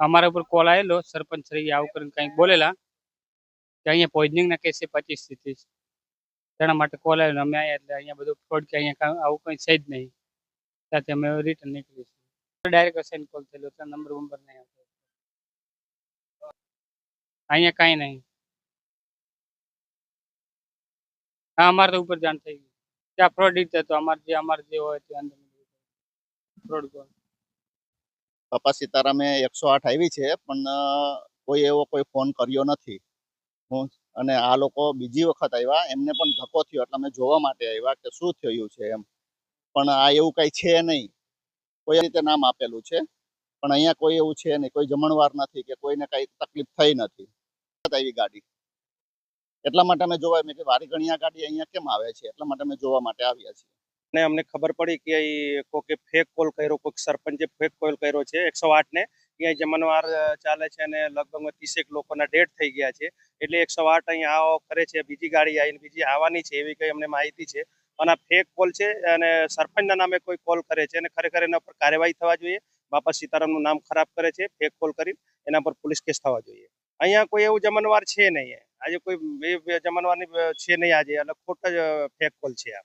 અમારા ઉપર કોલ આવેલો, સરપંચ શ્રી આવું કરીને કંઈક બોલેલા કે અહીંયા પોઈઝનિંગના કેસે 25 સ્થિતિ છે. તેના માટે કોલ આવેલો. અમે આવ્યા એટલે અહીંયા બધું ફ્રોડ કે અહીંયા આવું કંઈ છે જ નહીં. ત્યાંથી અમે રિટર્ન નીકળી ડાયરેક્ટ અસાઇન કોલ થયેલો, ત્યાં નંબર નહીં આવતો. અહીંયા કાંઈ નહીં. હા, અમારે તો ઉપર જાણ થઈ ગઈ. ત્યાં ફ્રોડ રીતે હતો. અમારે જે હોય તે અંદર ફ્રોડ કોલ. બાપા સીતારામે 108 આવી છે, પણ કોઈ એવો કોઈ ફોન કર્યો નથી. અને આ લોકો બીજી વખત આવ્યા, એમને પણ ધક્કો થયો એટલે અમે જોવા માટે આવ્યા કે શું થયું છે એમ. પણ આ એવું કઈ છે નહીં. કોઈ રીતે નામ આપેલું છે, પણ અહીંયા કોઈ એવું છે નહીં. કોઈ જમણવાર નથી કે કોઈને કઈ તકલીફ થઈ નથી. આવી ગાડી એટલા માટે અમે જોવા, મેં કે વારી ઘણી આ ગાડી અહીંયા કેમ આવે છે, એટલા માટે અમે જોવા માટે આવ્યા છીએ. ને અમને ખબર પડી કે કોઈ ફેક કોલ કર્યો, કોઈ સરપંચે ફેક કોલ કર્યો છે 108 ને. અહીંયા જમણવાર ચાલે છે અને લગભગ 30 લોકોના ડેથ થઈ ગયા છે. એટલે 108 અહીંયા આવો કરે છે. બીજી ગાડી આવીને બીજી આવવાની છે એવી કઈ અમને માહિતી છે. અને આ ફેક કોલ છે અને સરપંચના નામે કોઈ કોલ કરે છે અને ખરેખર એના પર કાર્યવાહી થવા જોઈએ. બાપા સીતારામનું નામ ખરાબ કરે છે ફેક કોલ કરી, એના પર પોલીસ કેસ થવા જોઈએ. અહીંયા કોઈ એવું જમણવાર છે નહીં. આજે કોઈ જમણવારની છે નહીં આજે, એટલે ખોટા જ ફેક કોલ છે આ.